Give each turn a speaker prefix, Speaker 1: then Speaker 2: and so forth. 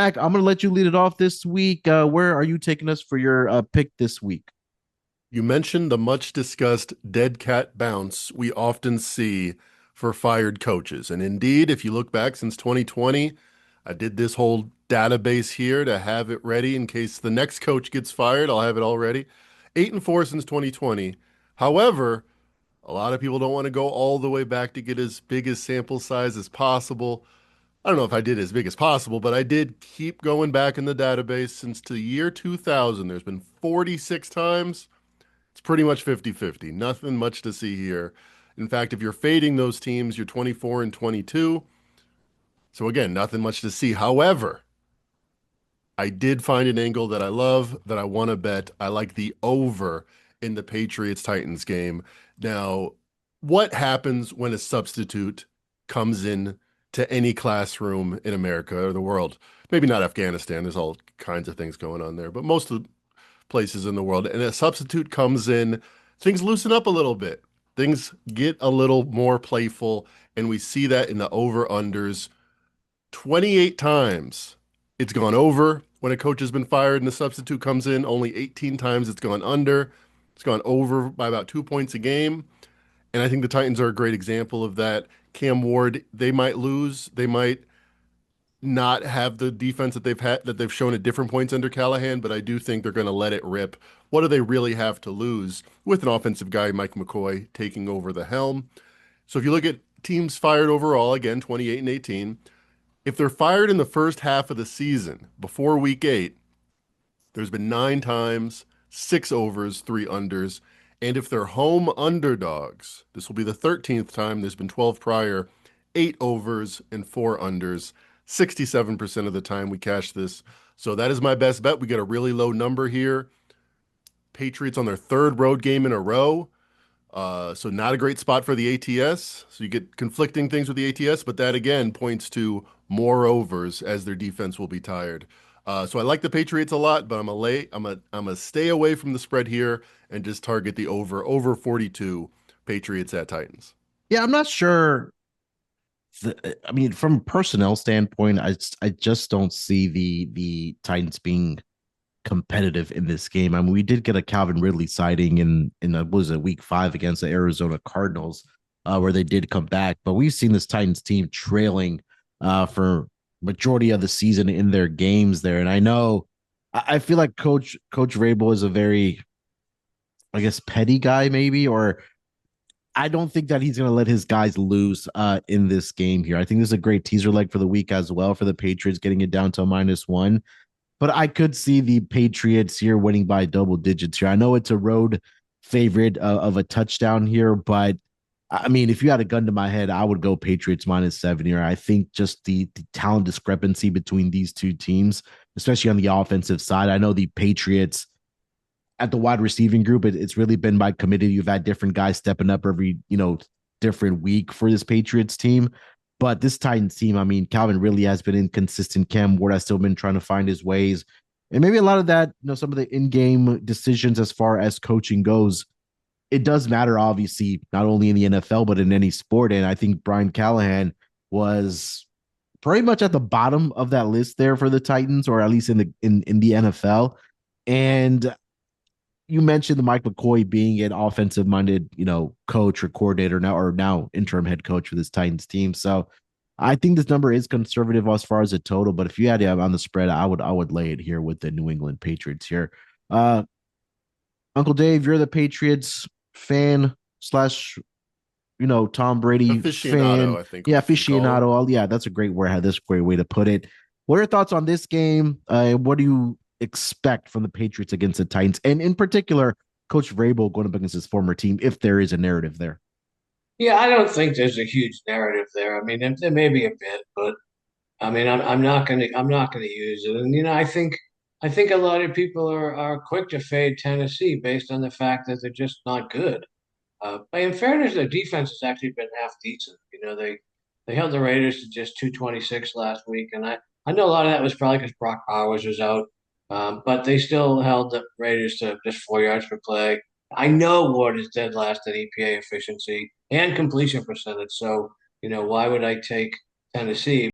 Speaker 1: Mac, I'm going to let you lead it off this week. Where are you taking us for your pick this week?
Speaker 2: You mentioned the much discussed dead cat bounce we often see for fired coaches. And indeed, if you look back since 2020, I did this whole database here to have it ready in case the next coach gets fired. I'll have it all ready. 8-4 since 2020. However, a lot of people don't want to go all the way back to get as big a sample size as possible. I don't know if I did as big as possible, but I did keep going back in the database since the year 2000. There's been 46 times. It's pretty much 50-50. Nothing much to see here. In fact, if you're fading those teams, you're 24 and 22. So again, nothing much to see. However, I did find an angle that I love that I want to bet. I like the over in the Patriots Titans game. Now, what happens when a substitute comes in to any classroom in America or the world? Maybe not Afghanistan. There's all kinds of things going on there, but most of the places in the world, and a substitute comes in, things loosen up a little bit. Things get a little more playful, and we see that in the over-unders. 28 times it's gone over when a coach has been fired and the substitute comes in. Only 18 times it's gone under. It's gone over by about 2 points a game. And I think the Titans are a great example of that. Cam Ward, they might lose. They might not have the defense that they've shown at different points under Callahan, but I do think they're going to let it rip. What do they really have to lose with an offensive guy, Mike McCoy, taking over the helm? So if you look at teams fired overall, again, 28 and 18, if they're fired in the first half of the season before week 8, there's been 9 times, 6 overs, 3 unders. And if they're home underdogs, this will be the 13th time. There's been 12 prior, 8 overs and 4 unders. 67% of the time we cash this. So that is my best bet. We get a really low number here. Patriots on their third road game in a row. So not a great spot for the ATS. So you get conflicting things with the ATS, but that again points to more overs as their defense will be tired. So I like the Patriots a lot, but I'm a stay away from the spread here and just target the over 42 Patriots at Titans.
Speaker 1: Yeah, I'm not sure. I mean, from a personnel standpoint, I just don't see the Titans being competitive in this game. I mean, we did get a Calvin Ridley sighting in what was it, week 5 against the Arizona Cardinals, where they did come back. But we've seen this Titans team trailing for majority of the season in their games there. And I know I feel like Coach Vrabel is a very, I guess, petty guy, maybe, or I don't think that he's going to let his guys lose in this game here. I think this is a great teaser leg for the week as well for the Patriots, getting it down to -1. But I could see the Patriots here winning by double digits here. I know it's a road favorite of a touchdown here, but I mean, if you had a gun to my head, I would go Patriots -7 here. I think just the talent discrepancy between these two teams, especially on the offensive side. I know the Patriots at the wide receiving group, it's really been by committee. You've had different guys stepping up every, different week for this Patriots team. But this Titans team, I mean, Calvin really has been inconsistent. Cam Ward has still been trying to find his ways. And maybe a lot of that, some of the in-game decisions as far as coaching goes, it does matter, obviously, not only in the NFL, but in any sport. And I think Brian Callahan was pretty much at the bottom of that list there for the Titans, or at least in the NFL. And you mentioned the Mike McCoy being an offensive minded, coach or coordinator now, or now interim head coach for this Titans team. So I think this number is conservative as far as a total, but if you had it on the spread, I would lay it here with the New England Patriots here. Uh, Uncle Dave, you're the Patriots fan slash, Tom Brady
Speaker 2: Aficionado,
Speaker 1: fan.
Speaker 2: I think
Speaker 1: Yeah,
Speaker 2: we call them.
Speaker 1: aficionado. Oh, yeah, that's a great word. That's a great way to put it. What are your thoughts on this game? What do you expect from the Patriots against the Titans? And in particular, Coach Vrabel going up against his former team, if there is a narrative there.
Speaker 3: Yeah, I don't think there's a huge narrative there. I mean, there may be a bit, but I mean, I'm not gonna use it. And I think a lot of people are quick to fade Tennessee based on the fact that they're just not good. But in fairness, their defense has actually been half decent. They held the Raiders to just 226 last week, and I know a lot of that was probably because Brock Powers was out, but they still held the Raiders to just 4 yards per play. I know Ward is dead last in EPA efficiency and completion percentage. So why would I take Tennessee?